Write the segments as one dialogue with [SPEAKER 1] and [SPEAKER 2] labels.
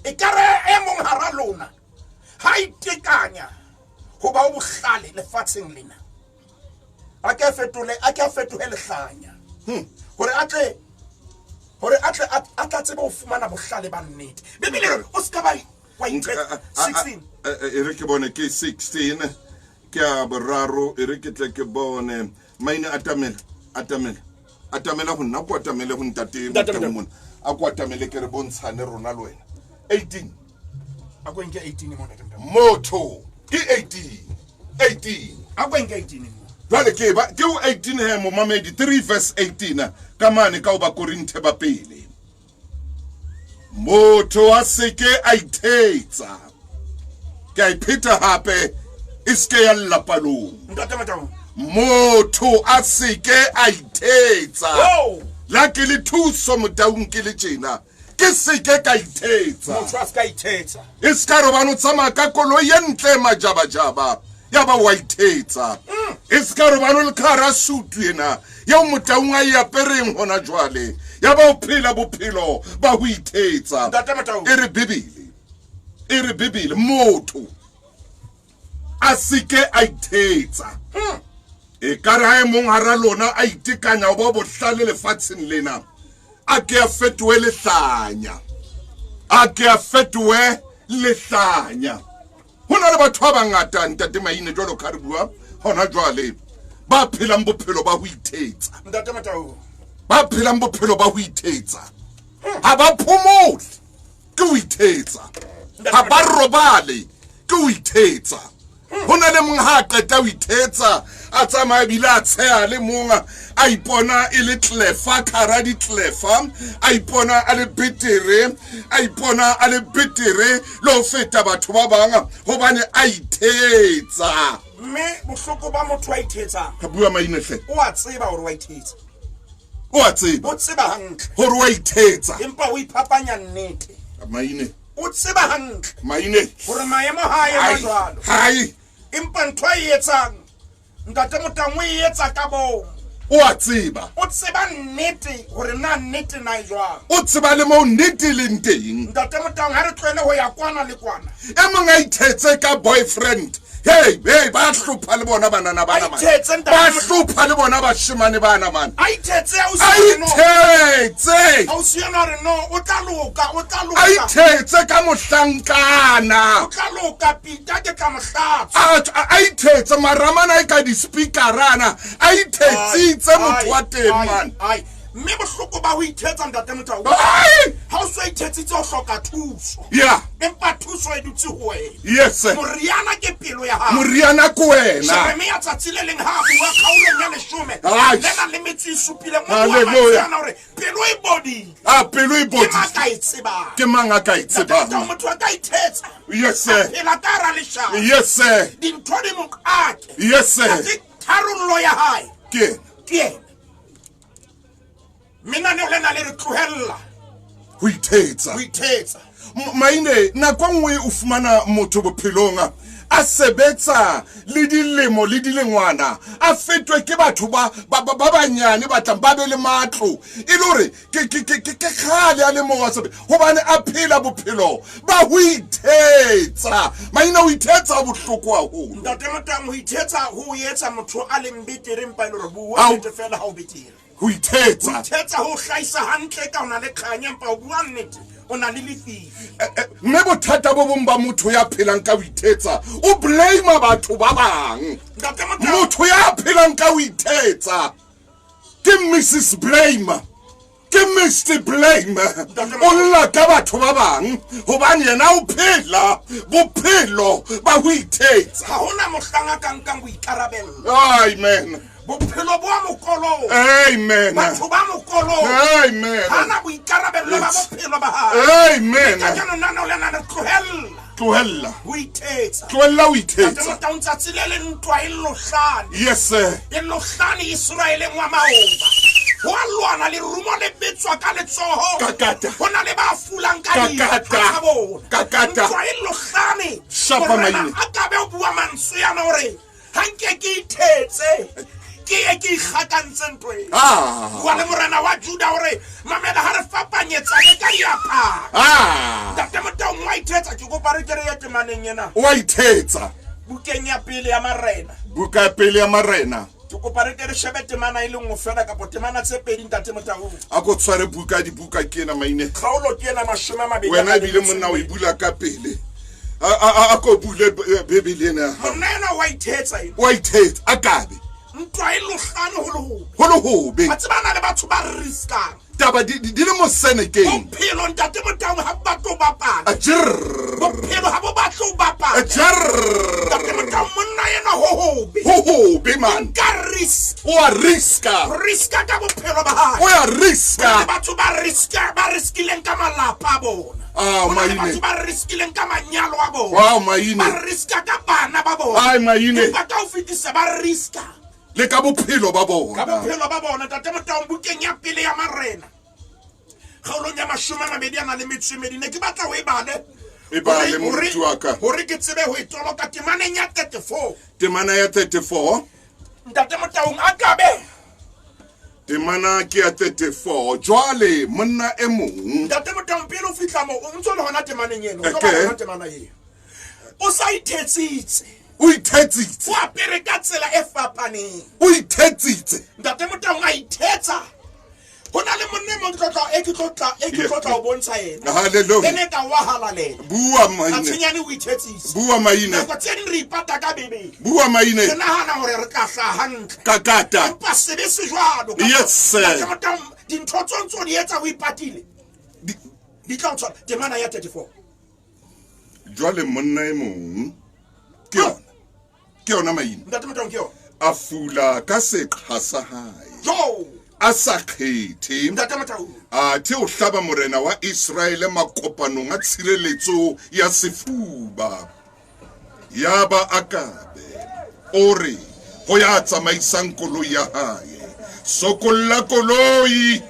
[SPEAKER 1] e kare e mong hara lona ha itekanya ho ba bohlale lefatsheng lena a ke fetohele hlanya hore atle tsebe ho fumana bohlale ba nnete bebile o ska ba wa 16
[SPEAKER 2] ere ke bone ke 16 ke a boraro ere ke tle ke bone Maine atamela ho nna kwa tamele ho ntate mona a kwa tamele ke re bontshane rona le wena 18
[SPEAKER 1] a go nke 18 mona
[SPEAKER 2] motho ke 18
[SPEAKER 1] a go nke 18
[SPEAKER 2] Vale ke 18 he mo mamedi 3 verse 18 ka mane ka ba Korinthe ba pele motho a seke a ithetsa ke ipita hape iske ya lapalong motho a seke a ithetsa la ke le Thuso motaung ke le tjena ke seke ka ithetsa
[SPEAKER 1] motho a ska ithetsa
[SPEAKER 2] iska robano tsama ka kolo yentle majabajaba ya ba wa ithetsa iska robano le khara sutu ena ya motaung a ya pereng hona jwale ya ba o phela bophelo ba ho ithetsa e re bibele motho a seke a ithetsa e kara e mong hara lona a itekanya ba bohlale lefatsheng lena a ke a fetoe lehlanya hona le batho ba bangata ntate Maine jwalo ka re bua hona jwale ba phelang bophelo ba ho ithetsa ha ba phomole ke ho ithetsa ha ba robale ke ho ithetsa hona le mong ha qeta ho ithetsa a tsamaya bila a tsheha le monga a ipona e le tlefa khara di tlefa a ipona a le betere lo feta batho ba banga hobane a ithetsa
[SPEAKER 1] me bohloko ba motho a ithetsa
[SPEAKER 2] ka bua Maine hle
[SPEAKER 1] o a tseba hore wa ithetsa
[SPEAKER 2] o tseba
[SPEAKER 1] hantle
[SPEAKER 2] hore wa ithetsa
[SPEAKER 1] empa o iphapanya nnete
[SPEAKER 2] Maine
[SPEAKER 1] o tseba hantle
[SPEAKER 2] Maine
[SPEAKER 1] hore maemo ha ya majwalo
[SPEAKER 2] hai
[SPEAKER 1] empa ntwa e etsang ntate motang o e etsa ka bo
[SPEAKER 2] o tseba
[SPEAKER 1] nnete hore na nnete na jwang
[SPEAKER 2] o tseba le mo nnete le nteng
[SPEAKER 1] ntate motang ha re tlwele ho ya kwana le kwana
[SPEAKER 2] e mong a ithetse ka boyfriend hey ba hlopha le bona banana bana ba hlopha le bona bashimane bana man
[SPEAKER 1] a ithetse au siana re no o tla loka
[SPEAKER 2] a ithetse ka mohlankana
[SPEAKER 1] o tla loka pita ke ka mohlatsa
[SPEAKER 2] a ithetse maramana e ka di speakerana a ithetsitse motho wa teng man
[SPEAKER 1] mme bohloko ba ho ithetsa ntate motao ha o so ithetsitse o hloka thuso empa thuso e dutse ho wena
[SPEAKER 2] yes
[SPEAKER 1] moriana ke pelo ya hao
[SPEAKER 2] moriana ko wena
[SPEAKER 1] sheme ya tsatsile leng ha bua khaulong ya 10 lena le metsi supile mo
[SPEAKER 2] haleluya
[SPEAKER 1] hore pelo e body
[SPEAKER 2] pelo e body ke manga ka itseba
[SPEAKER 1] motho a ka ithetsa
[SPEAKER 2] yes sir
[SPEAKER 1] ela kara le sha
[SPEAKER 2] yes sir
[SPEAKER 1] dintho di mo ake
[SPEAKER 2] yes sir
[SPEAKER 1] tharollo ya hae ke mina ne lena le re tlohella
[SPEAKER 2] ho ithetsa Maine na kwangwe o fumana motho bophelong a sebetsa le dilemo le dilengwana a fetwe ke batho ba banyane ba tlang ba be le matlo e le hore ke khale a le mo wa sebe hobane a phela bophelo ba ho ithetsa Maine o ithetsa bohloko haholo
[SPEAKER 1] ntate motang ho ithetsa ho etsa motho a le mbetere mpa le re bua nnete fela ha o betere
[SPEAKER 2] ho ithetsa
[SPEAKER 1] ho hlaisa hantle ka ona le khanya mpa o bua nnete ona le lefifi
[SPEAKER 2] mme bothata bo bong ba motho ya phelang ka ho ithetsa o blame batho ba bang motho ya phelang ka ho ithetsa ke Mrs Blame ke Mr Blame o lla ka batho ba bang hobane yena o phela bophelo ba ho ithetsa
[SPEAKER 1] ha hona mohlanga kang go ikarabella
[SPEAKER 2] amen
[SPEAKER 1] bophelo bo mokolo
[SPEAKER 2] amen
[SPEAKER 1] batho ba mokolo
[SPEAKER 2] amen
[SPEAKER 1] hana bo ikarabella ba bophelo ba ha
[SPEAKER 2] amen
[SPEAKER 1] ka jana nana o lena le
[SPEAKER 2] tlohella
[SPEAKER 1] ho ithetsa
[SPEAKER 2] ka
[SPEAKER 1] ntse le ntwa e lohlane
[SPEAKER 2] yes sir
[SPEAKER 1] e lohlane Israel ngwa maoba ho alwana le rumo le betswa ka letsoho
[SPEAKER 2] kakata
[SPEAKER 1] hona le ba fulang ka
[SPEAKER 2] kakata
[SPEAKER 1] ntwa e lohlane
[SPEAKER 2] shapa Maine
[SPEAKER 1] akabe o bua mantswe yana hore hanke ke ithetse ke ikgatantse ntwe wa le morena wa Juda hore mamela ha re fapanyetsa le ka diaparo ntate motao ithetsa ke go pare kere ya temaneng yena
[SPEAKER 2] wa ithetsa
[SPEAKER 1] bukeng ya pele ya marena
[SPEAKER 2] buka ya pele ya marena
[SPEAKER 1] ke go pare kere shebe temana ile ngwe fela ka temana tse pedi ntate Motau
[SPEAKER 2] a go tshware buka dibuka ke ena Maine
[SPEAKER 1] kgaolo ke ena 20
[SPEAKER 2] wena bile monna o ibula ka pele a go bule bebele ena
[SPEAKER 1] monna wa ithetsa
[SPEAKER 2] wa ithetsa akabe
[SPEAKER 1] ntwa ilogane
[SPEAKER 2] holo hobe
[SPEAKER 1] a tsebana le batho ba riska
[SPEAKER 2] taba di le mo senekeng
[SPEAKER 1] bophelo ntate Motau ha batho ba pala
[SPEAKER 2] ajr
[SPEAKER 1] bophelo ha bo batho ba pala
[SPEAKER 2] ajr
[SPEAKER 1] ntate Motau monna yena hobe
[SPEAKER 2] hobe man
[SPEAKER 1] ka risk
[SPEAKER 2] o a riska
[SPEAKER 1] ka bophelo ba hae
[SPEAKER 2] o a riska
[SPEAKER 1] batho ba riskileng ka malapa a bona
[SPEAKER 2] Maine
[SPEAKER 1] batho ba riskileng ka manyalo a bona
[SPEAKER 2] wow Maine
[SPEAKER 1] ba riska ka bana ba bona
[SPEAKER 2] ai Maine
[SPEAKER 1] ba ka o fitisa ba riska
[SPEAKER 2] le ka bophelo ba bona
[SPEAKER 1] ntate Motau bukeng ya pele ya marena kgaolong ya 20 le metso ne ke batla o e bale
[SPEAKER 2] moruti wa ka
[SPEAKER 1] hore ke tsebe ho itoloka temaneng ya 34
[SPEAKER 2] temana ya 34
[SPEAKER 1] ntate Motau a kabe
[SPEAKER 2] temana ke ya 34 jwale monna e mong
[SPEAKER 1] ntate Motau pele o fitla mo o ntse le hona temaneng eno o
[SPEAKER 2] Okay.
[SPEAKER 1] ka hona temana eno o sa ithetsitse
[SPEAKER 2] o ithetsitse
[SPEAKER 1] o apere ka tsela e fapaneng
[SPEAKER 2] o ithetsitse
[SPEAKER 1] ntate Motau a ithetsa hona le monne mo ke tlotla o bontsha ena
[SPEAKER 2] hallelujah
[SPEAKER 1] ene ka wahala le
[SPEAKER 2] bua
[SPEAKER 1] a
[SPEAKER 2] Maine
[SPEAKER 1] tsenyane o ithetsitse
[SPEAKER 2] bua Maine
[SPEAKER 1] nako tse ding re ipata ka bebele
[SPEAKER 2] bua Maine
[SPEAKER 1] ke nahana hore re ka hla hantle
[SPEAKER 2] kakata
[SPEAKER 1] empa sebe se jwalo
[SPEAKER 2] Yes, sir.
[SPEAKER 1] Ntate Motau dintho tsontso di etsa o ipatile di tla o tshwana temana ya 34
[SPEAKER 2] jwale monna e mong ke yona Maine
[SPEAKER 1] ntate Motau ke yo
[SPEAKER 2] a fula ka seqha sa hae
[SPEAKER 1] jo
[SPEAKER 2] a sa kgethe
[SPEAKER 1] ntate Motau
[SPEAKER 2] a the o hlaba morena wa Israele makopanong a tshireletso ya sefuba ya ba akabe ore go ya tsamaisang koloi ya hae sokolla koloi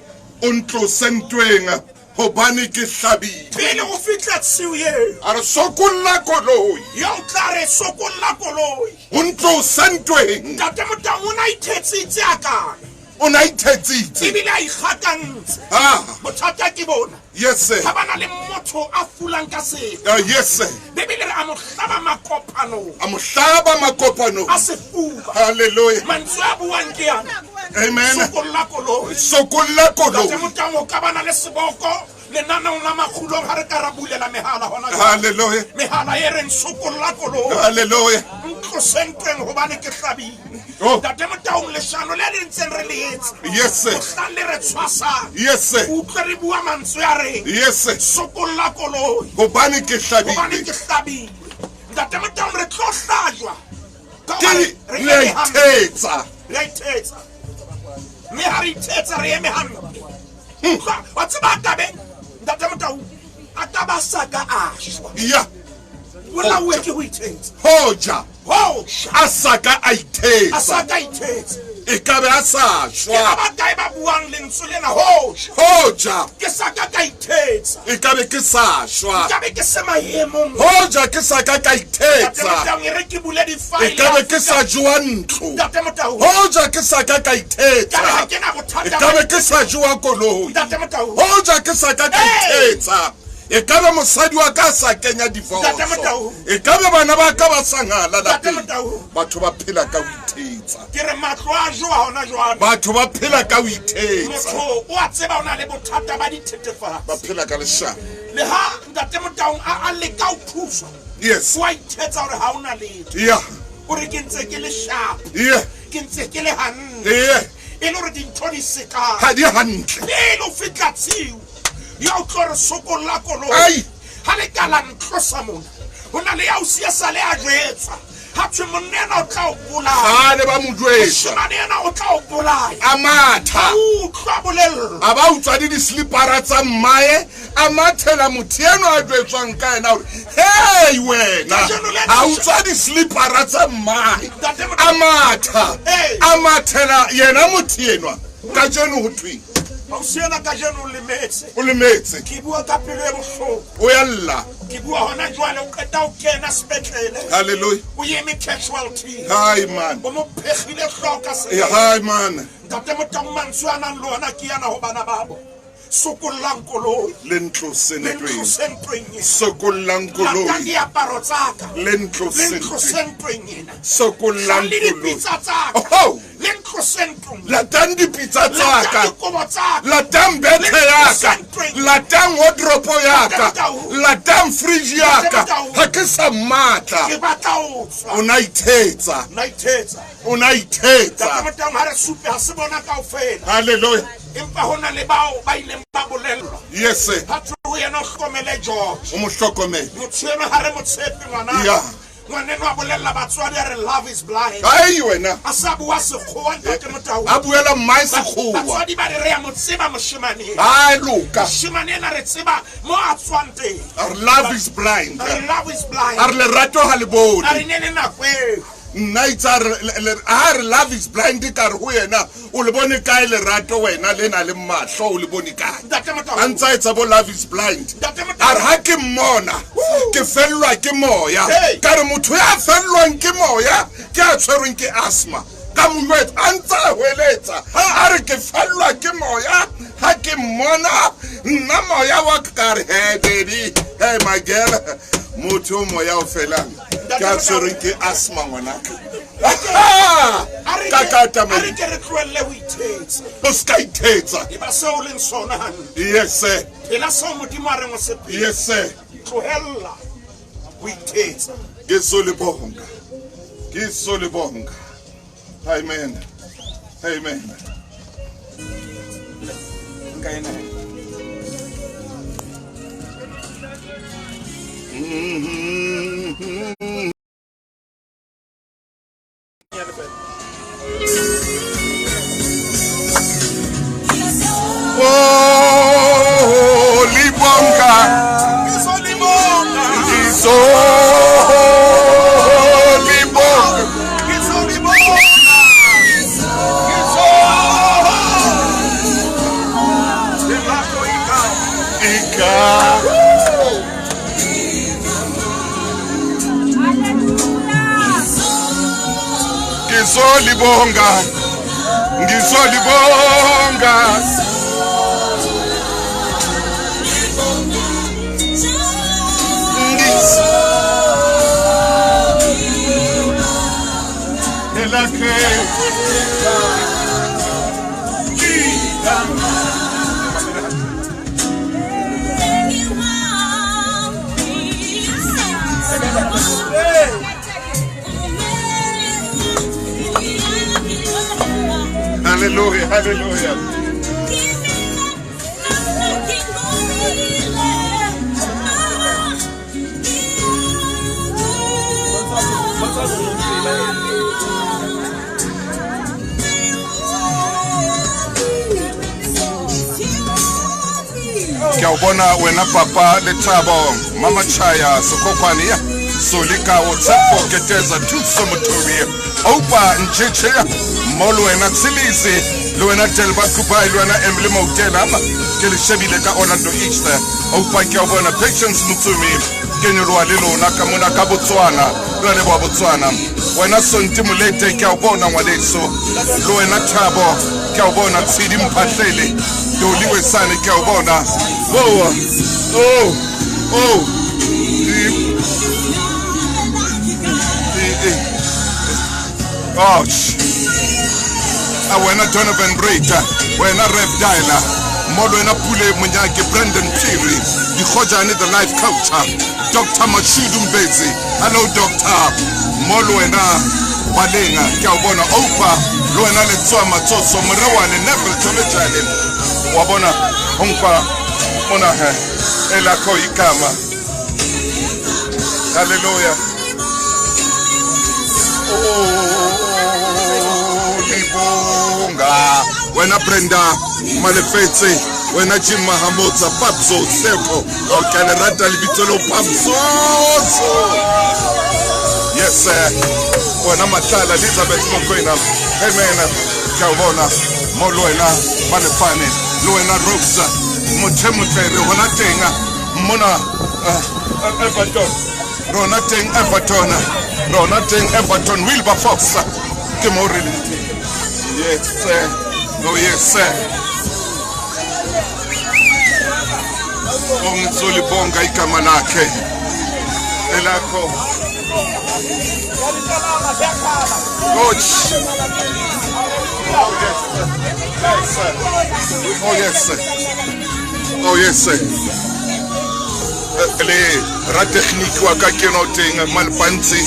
[SPEAKER 2] o ntlose ntweng hobane ke hlabile
[SPEAKER 1] pele o fitla tsiu ye
[SPEAKER 2] a re sokolla koloi
[SPEAKER 1] yo tla re sokolla koloi
[SPEAKER 2] o ntlose ntweng
[SPEAKER 1] ntate Motau o na ithetsitse akana
[SPEAKER 2] o na ithetsitse
[SPEAKER 1] ebile a ikgakantse bothata ke bona
[SPEAKER 2] yes sir
[SPEAKER 1] ga bana le motho a fulang ka seo
[SPEAKER 2] yes sir
[SPEAKER 1] bebele re a mo hlaba makopano
[SPEAKER 2] a mo hlaba makopano
[SPEAKER 1] a sefuba
[SPEAKER 2] hallelujah
[SPEAKER 1] mantswe a buang ke yana
[SPEAKER 2] amen
[SPEAKER 1] sokolla koloi
[SPEAKER 2] sokolla
[SPEAKER 1] ntate
[SPEAKER 2] koloi
[SPEAKER 1] Motau o ka bana le seboko lenanong la Makgulong ha re ka ra bulela mehala hona
[SPEAKER 2] hallelujah
[SPEAKER 1] mehala e reng sokolla koloi
[SPEAKER 2] hallelujah
[SPEAKER 1] ntlosentweng hobane ke hlabile
[SPEAKER 2] Oh.
[SPEAKER 1] ntate Motau leshano le le ntseng re le etse
[SPEAKER 2] yes sir
[SPEAKER 1] tla le re tshwasa
[SPEAKER 2] yes sir
[SPEAKER 1] utlwe re bua mantswe a reng
[SPEAKER 2] yes sir
[SPEAKER 1] sokolla koloi
[SPEAKER 2] hobane ke
[SPEAKER 1] hobane ke
[SPEAKER 2] hlabile
[SPEAKER 1] hlabile ntate Motau re tlo hlajwa
[SPEAKER 2] ke le ithetsa
[SPEAKER 1] re ithetsa mme ha re ithetsa re eme hantle wa tseba tabe ntate Motau a taba saka a shwa
[SPEAKER 2] ya
[SPEAKER 1] wala o ke ho ithetsa
[SPEAKER 2] hoja
[SPEAKER 1] hoja
[SPEAKER 2] a saka a
[SPEAKER 1] a
[SPEAKER 2] ithetsa
[SPEAKER 1] saka ithetsa
[SPEAKER 2] e ka be a sa
[SPEAKER 1] ke ba
[SPEAKER 2] shwa
[SPEAKER 1] ba kae ba buang lentswe lena hoja
[SPEAKER 2] hoja
[SPEAKER 1] ke saka ka ithetsa
[SPEAKER 2] e ka be ke sa shwa
[SPEAKER 1] ka be ke se maemong
[SPEAKER 2] hoja ke saka ka
[SPEAKER 1] ntate
[SPEAKER 2] ithetsa
[SPEAKER 1] Motau e re ke bule
[SPEAKER 2] e
[SPEAKER 1] di-file
[SPEAKER 2] ka be ke sa jwa ntlo
[SPEAKER 1] ntate Motau
[SPEAKER 2] hoja ke saka ka
[SPEAKER 1] ka re ha
[SPEAKER 2] ithetsa
[SPEAKER 1] ke na
[SPEAKER 2] e
[SPEAKER 1] bothata
[SPEAKER 2] ka be ke sa jwa koloi
[SPEAKER 1] ntate Motau
[SPEAKER 2] hoja ke saka ka ithetsa e ka be mosadi wa ka sa kenya divorce
[SPEAKER 1] Ntate Motau.
[SPEAKER 2] e ka be bana ba ka ba sangala
[SPEAKER 1] Ntate
[SPEAKER 2] lapeng
[SPEAKER 1] Motau.
[SPEAKER 2] batho ba phela ka ho ithetsa
[SPEAKER 1] ke re matlo a joa hona jwale
[SPEAKER 2] batho ba phela ka ho ithetsa
[SPEAKER 1] motho o a tseba o na le bothata ba dithethefatsi
[SPEAKER 2] ba phela ka leshano
[SPEAKER 1] le ha ntate Motau a leka ho thusa
[SPEAKER 2] yes
[SPEAKER 1] o a ithetsa hore ha o na letho
[SPEAKER 2] yeah
[SPEAKER 1] o re ke ntse ke le sharp
[SPEAKER 2] yeah
[SPEAKER 1] ke ntse ke le hantle
[SPEAKER 2] yeah
[SPEAKER 1] e le hore dintho di sekang
[SPEAKER 2] ha di hantle
[SPEAKER 1] pele o fitla tsiu ya o tlo re sokolla koloi
[SPEAKER 2] ai
[SPEAKER 1] ha le kala ntlosa mona ho na le ya o sia sa le a jwetsa ha thwe monena o tla o bolaya
[SPEAKER 2] ha le ba modwetsa
[SPEAKER 1] moshemane ena o tla o bolaya
[SPEAKER 2] a matha
[SPEAKER 1] utlwa bolello
[SPEAKER 2] a ba utswa di slipara tsa mmae a mathela motho eno a jwetswang ka ena hore hei wena a utswa di slipara tsa mmae a matha a mathela yena motho enwa ka jeno ho thweng
[SPEAKER 1] Ausiena ka jeno
[SPEAKER 2] o lemetse
[SPEAKER 1] ke bua ka pelo e bohloko
[SPEAKER 2] o ya lla
[SPEAKER 1] ke bua hona jwale o qeta o kena sepetlele
[SPEAKER 2] hallelujah
[SPEAKER 1] o eme casualty
[SPEAKER 2] hi man
[SPEAKER 1] o mo phegile hloka se
[SPEAKER 2] hi man
[SPEAKER 1] ntate Motau mantswe a nang le ona ke yana ho bana babo sokollang koloi
[SPEAKER 2] le ntlose ntweng
[SPEAKER 1] ntweng ena
[SPEAKER 2] sokollang koloi
[SPEAKER 1] lata diaparo tsaka
[SPEAKER 2] le ntlose
[SPEAKER 1] ntweng ena
[SPEAKER 2] sokollang
[SPEAKER 1] le
[SPEAKER 2] koloi
[SPEAKER 1] dipitsa tsaka
[SPEAKER 2] oh
[SPEAKER 1] le ntlose ntlong
[SPEAKER 2] latang dipitsa tsaka
[SPEAKER 1] dikobo tsaka
[SPEAKER 2] latang bethe yaka latang wardrobe yaka latang fridge yaka ha ke sa matla
[SPEAKER 1] ke batla ho tswa
[SPEAKER 2] o na ithetsa
[SPEAKER 1] ka ha re supe ha se bona kaofela
[SPEAKER 2] hallelujah
[SPEAKER 1] empa hona le bao ba ileng ba bolellwa
[SPEAKER 2] yes sir
[SPEAKER 1] ha tlo yena hlokomele George
[SPEAKER 2] o mo hlokomele
[SPEAKER 1] motho ena ha re motshepe ngwana
[SPEAKER 2] ya
[SPEAKER 1] ngwaneno a bolella batswadi a re love is blind
[SPEAKER 2] ai wena
[SPEAKER 1] a sa bua sekgowa ntate Motau
[SPEAKER 2] a buela mai sekgowa
[SPEAKER 1] batswadi ba re ya mo tseba moshemane
[SPEAKER 2] ai loka
[SPEAKER 1] moshemane ena re tseba mo a tswang teng
[SPEAKER 2] our love is blind
[SPEAKER 1] our love is blind
[SPEAKER 2] ar lerato ha le bone
[SPEAKER 1] a re nene nakwe
[SPEAKER 2] nna itsa re love is blind ka re ho yena o le bone kae lerato wena le na le mahlo o le bone kae a ntsa etsa bo love is blind a re ha ke mmona ke fellwa ke moya ka re motho ya fellwang ke moya ke a tshwerweng ke asthma ka molwetse a ntsa hweletsa a re ke fellwa ke moya ha ke mmona nna moya wa ka re hey baby hey my girl motho moya o felang ka tshwerweng ke asthma ngwanaka
[SPEAKER 1] ari ke re tlohelle ho ithetsa
[SPEAKER 2] o ska ithetsa
[SPEAKER 1] e ba seo leng sona hantle
[SPEAKER 2] yes sir
[SPEAKER 1] phela seo modimo a reng o se phela
[SPEAKER 2] yes sir
[SPEAKER 1] tlohella ho ithetsa
[SPEAKER 2] ke so le bonga amen amen oh libonga ngizolibonga hallelujah hallelujah Kiaubona wena papa Letabo Mama Chaya Sokokwani Solika Wotsepo Keteza Thuso Motoria Opa Ncheche Molo wena Tsilizi Luena Telba Kupai Luena Emblem Hotel Ama Kelishebile ka Orlando Easter Opa Kiaubona Patience Mutumi Kenyurwa Lilo Nakamuna ka Botswana Lwale wa Botswana wena Sontimulete Kiaubona Waleso Luena Thabo Kiaubona Tsidi Mphahlele Doliwe Sane Kiaubona oh ouch wena Donovan Breita wena Rev Dialer Molo wena Pule Munyake Brandon Piri Dikhojane the life coach Dr. Mashudu Mbezi hello doctor Molo wena Balenga Kiaubona Opa lo wena Letswa Matsoso Mrewane Neville Tolejane wabona Onkwa Mona elakho igama hallelujah libonga wena Brenda Malefetse wena Jim Mahamotsa Papso Seko okale rata libitselo Papso yes sir wena Matala Elizabeth Mokwena amen kawona molo wena Malefane lo wena Rosa Mothemutlere hona tenga mona Everton rona teng Everton Wilberforce ke mo re yes sir oh yes sir Ngizolibonga igama lakhe. Elakho. Coach. Oh yes sir. Oh yes sir. Le ra technique wa ka ke no teng malpantsi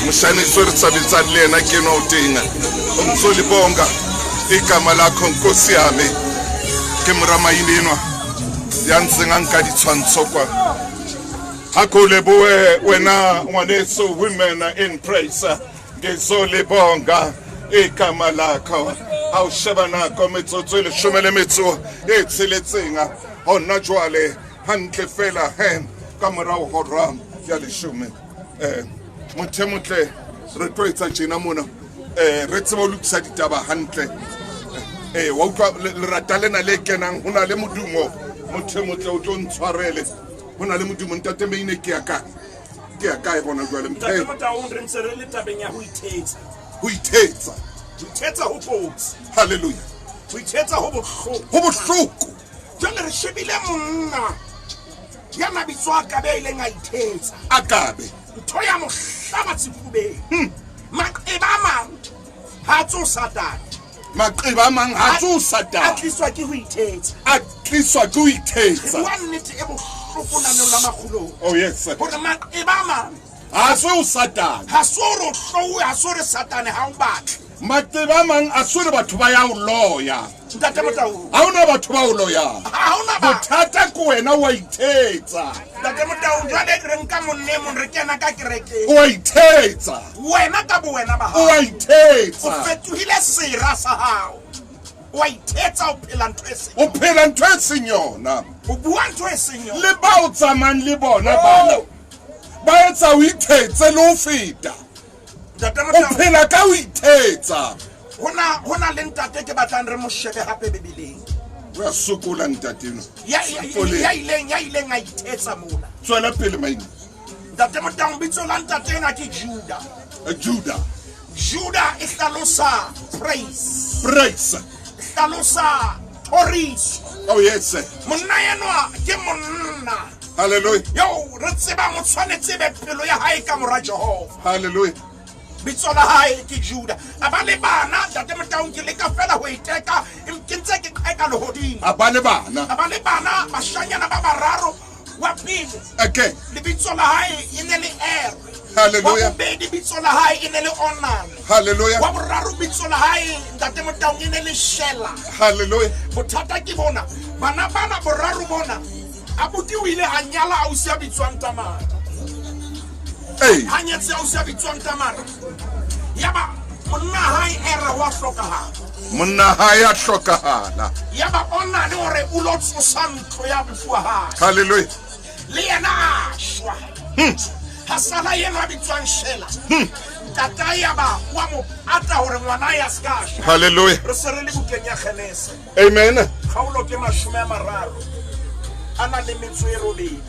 [SPEAKER 2] mshane swere tsabetsana le yena ke no teng. Ngizolibonga igama lakho Nkosi yami. Ke mramayinenwa yansinga nka ditshwantsho kwa akoleboe wena ngwaneso women in praise ngizolibonga igama lakho awusheba nako metsotso le shumele metso etseletsenga hona jwale hantle fela hen kamera o hora ya le shume mothemotle re tloetsa tjena mona re tsebo lukisa ditaba hantle wa utlwa le rata lena le kenang hona le modumo mothemotle o tlo ntshwarele hona le modumo ntate Maine ke ya kae bona jwale
[SPEAKER 1] ntate Mataung re ntse re le tabeng ya ho ithetsa
[SPEAKER 2] ho ithetsa
[SPEAKER 1] ho kotsi
[SPEAKER 2] hallelujah
[SPEAKER 1] ho ithetsa ho bohloko jwale re shebile monna ya mabitswa ka be ile nga ithetsa
[SPEAKER 2] akabe
[SPEAKER 1] ntho ya mohlaba tsifubeng maqeba ha tso satana
[SPEAKER 2] maqeba mang ha tso satana
[SPEAKER 1] atliswa ke ho ithetsa
[SPEAKER 2] wa
[SPEAKER 1] nnete e bohloko nano la Makgulong
[SPEAKER 2] oh yes sir
[SPEAKER 1] hore maqeba
[SPEAKER 2] ha so satana
[SPEAKER 1] ha so ro hlowe ha so re satana ha o batle
[SPEAKER 2] maqeba mang a so re batho ba ya o loya
[SPEAKER 1] ntate Mataung
[SPEAKER 2] ha ona batho ba o loya
[SPEAKER 1] ha ona ba
[SPEAKER 2] bothata ko wena wa ithetsa
[SPEAKER 1] ntate Mataung jwale re nka monne mon re kena ka kereke
[SPEAKER 2] wa ithetsa
[SPEAKER 1] wena ka bo wena ba
[SPEAKER 2] wa ithetsa
[SPEAKER 1] o fetohile sera sa hao wa ithetsa o
[SPEAKER 2] phela ntho e senyona
[SPEAKER 1] o bua ntho e senyona
[SPEAKER 2] le ba o tsamang le bona bana ba etsa o ithetse le o feta o phela ka o ithetsa
[SPEAKER 1] hona le ntate ke batlang re mo shebe hape Bibeleng
[SPEAKER 2] wa sokola ntate no
[SPEAKER 1] ya ileng a ithetsa mona
[SPEAKER 2] tswela pele Maine
[SPEAKER 1] ntate Mataung bitso la ntate ena ke Judah e hlalosa praise hlalosa tourist
[SPEAKER 2] oh yes
[SPEAKER 1] monna yenwa ke monna
[SPEAKER 2] hallelujah
[SPEAKER 1] yo re tseba mo tshwanetse be pelo ya hae ka mora Jehova
[SPEAKER 2] hallelujah
[SPEAKER 1] bitso la hae ke Judah aba le bana ntate Mataung ke le ka fela ho iteka ke ntse ke qeka le hodimo
[SPEAKER 2] aba le bana
[SPEAKER 1] bashanyana ba bararo wa pele
[SPEAKER 2] okay
[SPEAKER 1] le bitso la hae e ne le
[SPEAKER 2] hallelujah
[SPEAKER 1] wa bobedi bitso la hae e ne le Onan
[SPEAKER 2] hallelujah
[SPEAKER 1] wa boraro bitso la hae ntate Mataung e ne le Shela
[SPEAKER 2] hallelujah
[SPEAKER 1] bothata ke bona bana boraro bona abuti o ile a nyala ausi a bitswang Tamara hanyetse ausi a bitswang Tamara yaba monna hae era wa hlokahala yaba Onan hore o lo tsosa ntlo ya bofua ha
[SPEAKER 2] hallelujah
[SPEAKER 1] le yena a shwa hasala yena bitswang Shela tata yaba wa mo ata hore ngwana ya skasha
[SPEAKER 2] hallelujah
[SPEAKER 1] re se re le bukeng ya Genese
[SPEAKER 2] amen
[SPEAKER 1] kgaolo ke 30 ana le metso e robedi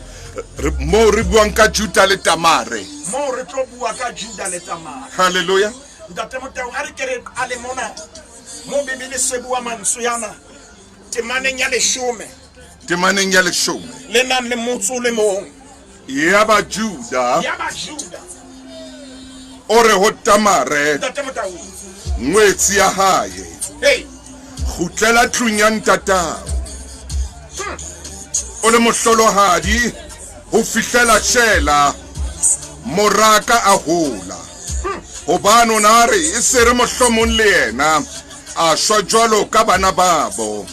[SPEAKER 2] mo re buang ka Judah le Tamare
[SPEAKER 1] mo re tlo bua ka Judah le Tamare
[SPEAKER 2] hallelujah
[SPEAKER 1] ntate Mataung a re kere a le mona mo Bibele se bua mantswe yana temaneng ya 10
[SPEAKER 2] le
[SPEAKER 1] nang le motso le mong
[SPEAKER 2] yaba Judah ore ho Tamare
[SPEAKER 1] ntate Mataung
[SPEAKER 2] ngwetsi ya hae khutlela tlung ya ntata o le mohlolohadi ho fihlela Shela moraka a hola hobane o na re e se re mohlomong le yena a shwa jwalo ka bana babo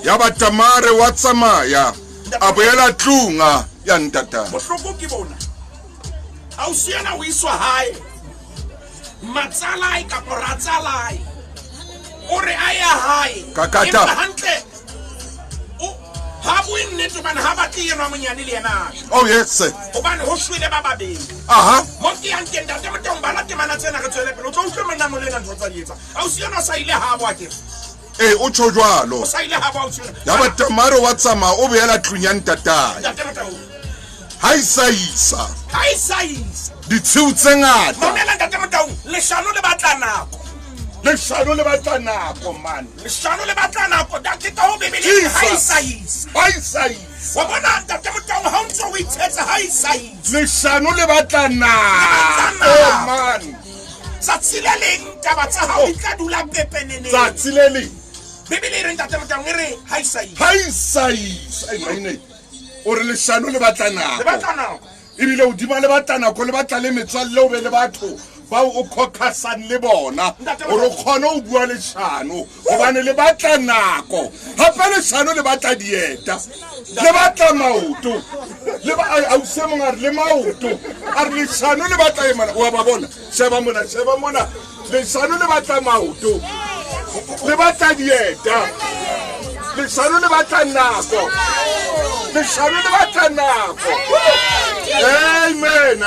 [SPEAKER 2] yaba Tamare wa tsamaya a boela tlunga ya ntata
[SPEAKER 1] bohloko ke bona a o siana o iswa hae matsala ka poratsala ore aya hae
[SPEAKER 2] kakata
[SPEAKER 1] hantle ha bue nnete bana ha ba tlena monyane le yena
[SPEAKER 2] oh yes
[SPEAKER 1] obane ho shwele ba babedi
[SPEAKER 2] aha
[SPEAKER 1] mo ke yang ke ntate Mataung bana temana tsena re tswele pele o tlo utlwe mona mo lena ntho tsa dietsa a o siana sa ile ha bua ke
[SPEAKER 2] o tsho jwalo
[SPEAKER 1] o sa ile ha bua o tswela
[SPEAKER 2] yaba Tamare wa tsama o boela tlung ya ntata
[SPEAKER 1] ntate Mataung
[SPEAKER 2] ha isa ditshiu tse ngata
[SPEAKER 1] mamela ntate Mataung leshano le batla nako
[SPEAKER 2] leshano le batla nako man
[SPEAKER 1] leshano le batla nako da ke ka ho Bibele ha isa wa bona ntate Motau ha o ntse o ithetsa ha isai
[SPEAKER 2] leshano le batlana oh man
[SPEAKER 1] tsatsile leng taba tsa ha o tla dula pepenene
[SPEAKER 2] tsatsile le
[SPEAKER 1] Bibele re ntate Motau re ha isai
[SPEAKER 2] ai Maine o re leshano le batlana ebile o dima le batlana go le batla le metswalle o be le batho ba o khokhasan le bona o re khona o bua leshano gobane le batla nako gape leshano le batla dieta le batla maoto le ba au se mongare le maoto a re leshano le batla emana o ba bona sheba mona leshano le batla maoto le batla dieta leshano le batla nako leshano le batla nako amen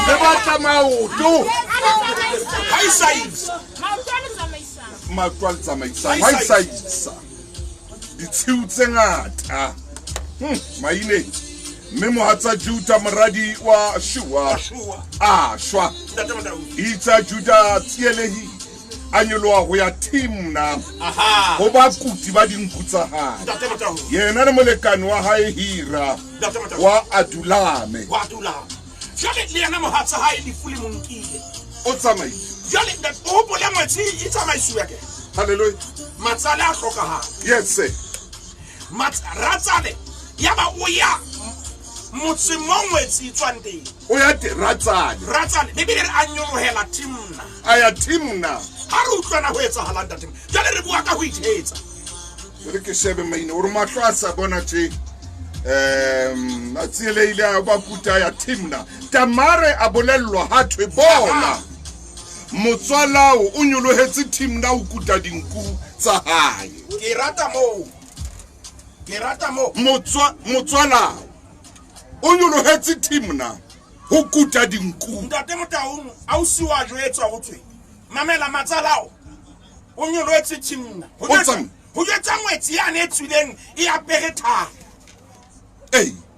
[SPEAKER 2] le batla maoto
[SPEAKER 1] ha isai
[SPEAKER 2] matwal tsamaisa ditshiu tse ngata Maine mme mohatsa Juda moradi wa shua shwa itsa Juda tsielehi anyoloa go ya timna go ba kuti ba dinku tsa ha yena le molekane wa hae Hira wa adulame
[SPEAKER 1] jale le yana mohatsa hae di fuli monkile
[SPEAKER 2] o tsamaile
[SPEAKER 1] jale that o bola motsi e tsamaisiwa ke
[SPEAKER 2] hallelujah
[SPEAKER 1] matsala a hloka ha
[SPEAKER 2] yes sir
[SPEAKER 1] ratsale ya ba o ya motsi mongwetsi tswante
[SPEAKER 2] o ya te ratsale
[SPEAKER 1] bibele re anyolohela timna
[SPEAKER 2] aya timna
[SPEAKER 1] ha re utlwana ho etsa halanda tim jale re bua ka ho ithetsa
[SPEAKER 2] re ke shebe Maine o re mahlo a sa bona tse a tsieleile ba puta ya timna tamare a bolellwa ha thwe bona motswalao o nyolohetse timna o kuta dinku tsa hae
[SPEAKER 1] ke rata mo
[SPEAKER 2] motswalao o nyolohetse timna ho kuta dinku
[SPEAKER 1] ntate Motau ausi wa jwetsa go thwe mamela matsalao o nyolohetse timna ho jetsa ngwetsi ya ne tswileng e apere tha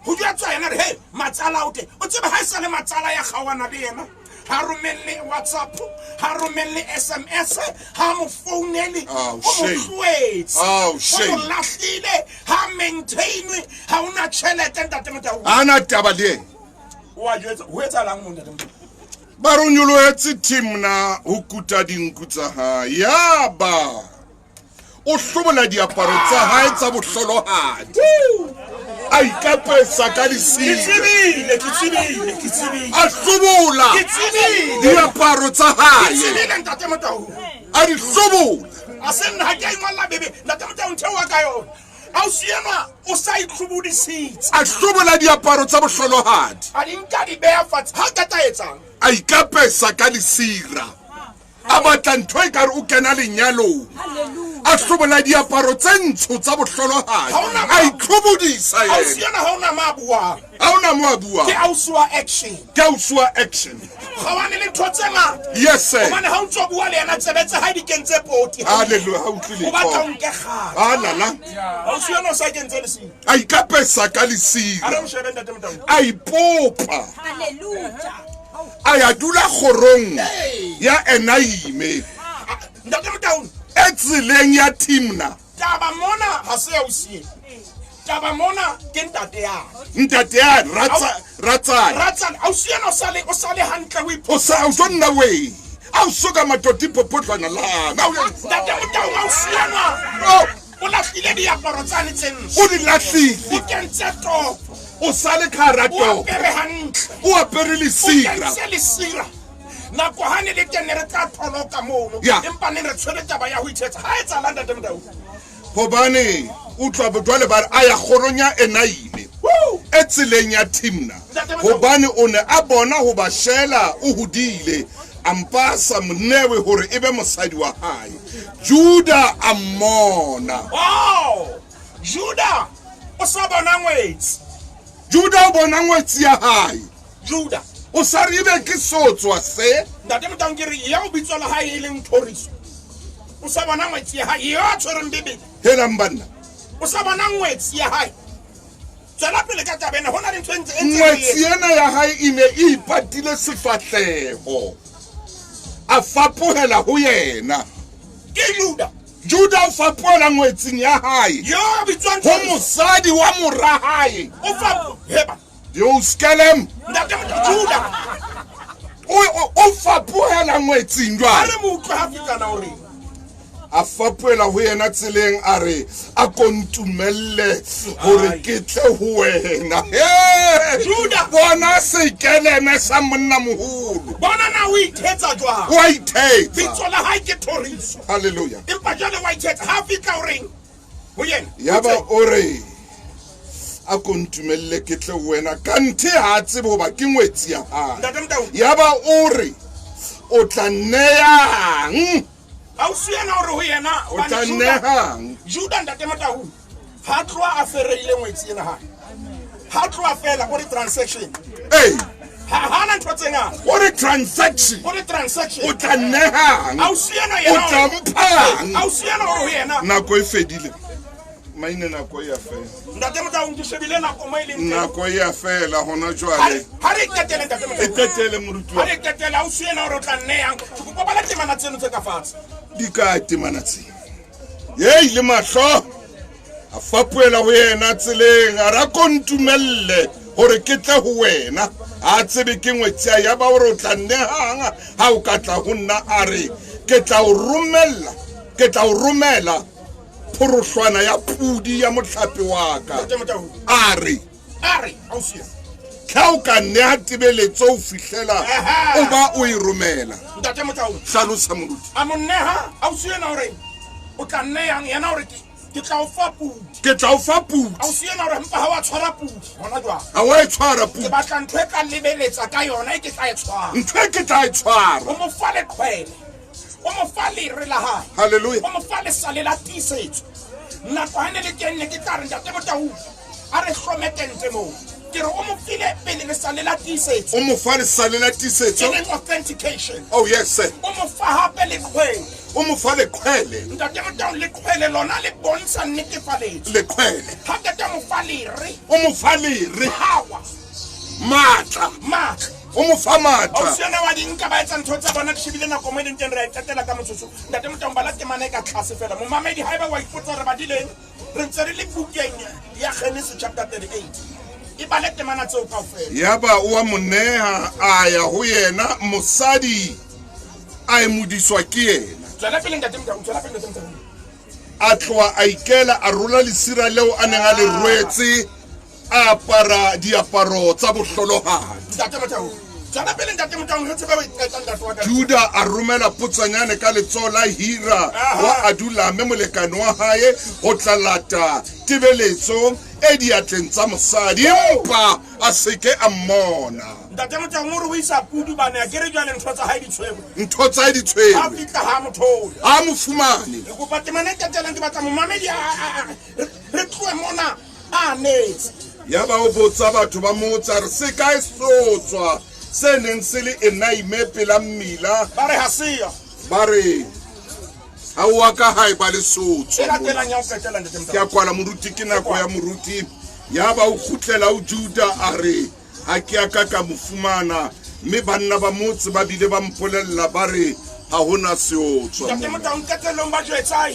[SPEAKER 1] ho jetsa yena re he matsala o te o tseba ha isa le matsala ya kgawana le yena ha romelle WhatsApp ha romelle SMS ha mo founele o shit o lahlile ha maintain ha una chelete ntate Motau
[SPEAKER 2] ana taba le
[SPEAKER 1] wa jetsa ho etsa lang mo ntate Motau
[SPEAKER 2] ba re nyolohetse timna ho kuta dinku tsa ha yaba o hlobola diaparo tsa hae tsa bohlolohadi a ikapesa ka disile
[SPEAKER 1] ke tsebile
[SPEAKER 2] a hlobola diaparo tsa hae
[SPEAKER 1] ntate Motau
[SPEAKER 2] a di hlobola
[SPEAKER 1] a se nna ke ingwala bebe ntate Motau nthewa ka yona a o sienwa o sa itlhobodisitse
[SPEAKER 2] a hlobola diaparo tsa bohlolohadi
[SPEAKER 1] a di nka di beya fatshe ha ka ta etsang
[SPEAKER 2] a ikapesa ka disira a batla ntho e kare o kena lenyalong a hlobola diaparo tse ntsho tsa bohlolohadi a itlhobodisa
[SPEAKER 1] a o siena ha ona mabuang
[SPEAKER 2] ha ona mo a bua
[SPEAKER 1] ke auswa action ga wane le ntho tse ngata
[SPEAKER 2] yes sir
[SPEAKER 1] hobane ha o ntso bua le yena tsebetse ha di kentse poti
[SPEAKER 2] hallelujah ha utlwile
[SPEAKER 1] o batla o nke kgala
[SPEAKER 2] lala
[SPEAKER 1] ha o siena o sa kentse le sing
[SPEAKER 2] a ikapesa ka lesira
[SPEAKER 1] a re shebe ntate Motau
[SPEAKER 2] a ipopa
[SPEAKER 3] Hallelujah.
[SPEAKER 2] a ya dula kgorong ya Enaime
[SPEAKER 1] ntate Motau
[SPEAKER 2] e tseleng ya timna
[SPEAKER 1] taba mona ha se o sie taba mona ke ntate
[SPEAKER 2] ya ratsana
[SPEAKER 1] a o siena o sale hantle o
[SPEAKER 2] o sa o sonna we a o soka matoti popotlwana la
[SPEAKER 1] ntate Motau a o siena o lahlile diaparo tsane tsentsho
[SPEAKER 2] o di lahlile
[SPEAKER 1] o kentse topo
[SPEAKER 2] o sale karato
[SPEAKER 1] o apere hantle
[SPEAKER 2] o apere lesira
[SPEAKER 1] lesira nako hane le tenne re tla tholoka mono empa ne re tshwere taba ya ho ithetsa ha etsa landa ntate Motau
[SPEAKER 2] hobane o tla botwale ba a ya khoronya Enaime e tseleng ya timna hobane o ne a bona ho ba shela o hodile ampasa mnewe hore ebe mosadi wa hae Juda amona
[SPEAKER 1] Juda o sa bona ngwetsi
[SPEAKER 2] Juda o bona ngwetsi ya hae
[SPEAKER 1] Juda
[SPEAKER 2] o sa re ebe ke sotswa se
[SPEAKER 1] ntate Motau ke re ya o bitso la hae e leng thoriso o sa bona ngwetsi ya hae yo a tshwereng bibele
[SPEAKER 2] hela mbanna
[SPEAKER 1] o sa bona ngwetsi ya hae tsela pele ka tabena hona le ntho e ntse
[SPEAKER 2] ngwetsi ena ya hae e ne e ipatile sefatlego a fapohela ho yena
[SPEAKER 1] ke Juda
[SPEAKER 2] Juda o fapola ngwetsing ya hae
[SPEAKER 1] yo bitswang
[SPEAKER 2] ho mosadi wa morahae
[SPEAKER 1] o fa heba
[SPEAKER 2] yo skelem
[SPEAKER 1] ntate Juda
[SPEAKER 2] o fapoela ngwetsing jwale
[SPEAKER 1] ale mo utlwa ha fitana hore
[SPEAKER 2] a fapoela ho yena tseleng a re a kontumelle hore ke tle ho wena
[SPEAKER 1] Juda
[SPEAKER 2] bona sekeleme sa monna moholo
[SPEAKER 1] bona na o ithetsa jwang
[SPEAKER 2] wa ithetsa
[SPEAKER 1] bitso la hae ke Thoriso
[SPEAKER 2] haleluya
[SPEAKER 1] empa jwale wa ithetsa ha fitla hore ho yena
[SPEAKER 2] yaba o re a kontumelle ke tle ho wena kante ha tsebe hoba ke ngwetsi ya hae
[SPEAKER 1] ntate Motau
[SPEAKER 2] yaba o re o tla neyang
[SPEAKER 1] ha o siena hore ho yena
[SPEAKER 2] o tla nehang
[SPEAKER 1] Juda ntate Motau ha tloa a fereile ngwetsi ena hae ha tloa fela ko di-transaction ha hana ntho tse ngata
[SPEAKER 2] o re transaction
[SPEAKER 1] ko di-transaction
[SPEAKER 2] o tla nehang
[SPEAKER 1] ha o siena
[SPEAKER 2] o
[SPEAKER 1] yena
[SPEAKER 2] tla mphang
[SPEAKER 1] ha o siena hore ho yena
[SPEAKER 2] nako e fedile Maine nako e ya fela
[SPEAKER 1] ntate Motau ke shebile nako mo e leng teng
[SPEAKER 2] nako e ya fela hona jwale
[SPEAKER 1] ha re ketele ntate
[SPEAKER 2] e
[SPEAKER 1] Motau
[SPEAKER 2] tetele moruti
[SPEAKER 1] ha re ketele ha o siena hore o tla nneyang go bala temana tseno tse ka fatshe
[SPEAKER 2] di ka temana tsena ye ile mahlo a fapoela ho yena tseleng a ra kontumelle hore ke tle ho wena a tsebe ke ngwetsi ya ba hore o tla nnehang ha o ka tla ho nna a re ke tla o romela phorohlwana ya pudi ya mohlape wa ka
[SPEAKER 1] ntate Motau
[SPEAKER 2] a re
[SPEAKER 1] ha o siena
[SPEAKER 2] tla o ka neha tebeletso o fihlela o ba o e romela
[SPEAKER 1] ntate Motau
[SPEAKER 2] hlalosa moruti
[SPEAKER 1] a monneha ha o siena hore o tla nneyang yena hore ke tla o fa pudi
[SPEAKER 2] ke tla o fa pudi
[SPEAKER 1] ha o siena hore mpa ha wa tshwara pudi hona jwang
[SPEAKER 2] ha wa e tshwara
[SPEAKER 1] ke
[SPEAKER 2] pudi
[SPEAKER 1] batla ntho e ka lebeletsa ka yona e ke tla e tshwara
[SPEAKER 2] ntho e ke tla e tshwara
[SPEAKER 1] o mo fa leqhwele o mo fa lere la hae
[SPEAKER 2] haleluya
[SPEAKER 1] o mo fa lesale la tiisetso nako ha ne le teng ne ke tla re ntate Motau a re hlometente moo ke re o mo file pele lesale la tiisetso
[SPEAKER 2] o mo fa lesale la tiisetso
[SPEAKER 1] e leng authentication
[SPEAKER 2] oh yes sir
[SPEAKER 1] o mo fa hape leqhwele
[SPEAKER 2] o mo fa leqhwele
[SPEAKER 1] ntate Motau leqhwele lona le bontsha netefaletso
[SPEAKER 2] leqhwele
[SPEAKER 1] ha ke mo fa lere
[SPEAKER 2] o mo fa lere
[SPEAKER 1] power
[SPEAKER 2] matla o mo fa
[SPEAKER 1] ha o
[SPEAKER 2] matla
[SPEAKER 1] siena wa dinka ba etsa ntho tsa bona ke shebile nako mo e leng teng re a itatela ka motsotso ntate Motau ba la temana e ka tlase fela momamedi haeba wa ipotsa re badileng re ntse re le bukeng ya Genesis chapter 38 e ba le temana tseo kaofela
[SPEAKER 2] yaba o wa moneha a ya ho yena mosadi a e modiswa ke yena
[SPEAKER 1] tswela pele ntate Motau tswela pele ntate Motau
[SPEAKER 2] a tloa a ikela a rola lesira leo a neng a le rwetse a apara diaparo tsa bohlolohadi
[SPEAKER 1] ntate Motau tswela pele ntate Motau re tsebe o iqeta ntate wa ka
[SPEAKER 2] Juda a romela putsanyane ka letsoho la Hira wa Adulame molekane wa hae ho tla lata tebeletso e diatleng tsa mosadi empa a seke a mmona
[SPEAKER 1] ntate Motau mo re o isa pudu bana ya kere jwale ntho tsa hae di tshwebo
[SPEAKER 2] ntho tsa
[SPEAKER 1] ha
[SPEAKER 2] ditshweu
[SPEAKER 1] fitla ha mothole
[SPEAKER 2] a mo fumane
[SPEAKER 1] ke kopa temana e tatelang ke batla momamedi re tloe mona a netse
[SPEAKER 2] ya ba o botsa batho ba motsa re se kae sotswa se neng se le enaime pela mmila
[SPEAKER 1] ba re ha seya
[SPEAKER 2] ba re ha o ka hae ba le sotswa
[SPEAKER 1] e latelang ya o qetela ntate
[SPEAKER 2] ke
[SPEAKER 1] Motau
[SPEAKER 2] a kwala moruti ke nako ya moruti ya ba o khutlela o Juda a re ha ke aka ka mofumana mme banna ba motse ba bile ba mpolella ba re ha hona seotswa
[SPEAKER 1] ntate Motau nketelong ba jwetsa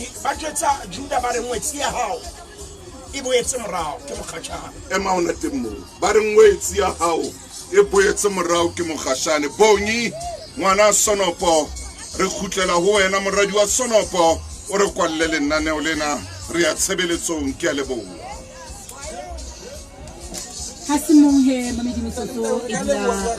[SPEAKER 1] Juda ba re ngwetsi ya hao e boetse morao ke mokgatjhane
[SPEAKER 2] ema ona teng moo ba re ngwetsi ya hao e boetse morao ke mokgashane bonyi ngwana Sonopo re khutlela ho wena moradi wa Sonopo o re kwalle lenaneo lena re ya tshebeletsong ke a leboha
[SPEAKER 3] ha se mong he mamedi metsotso e dula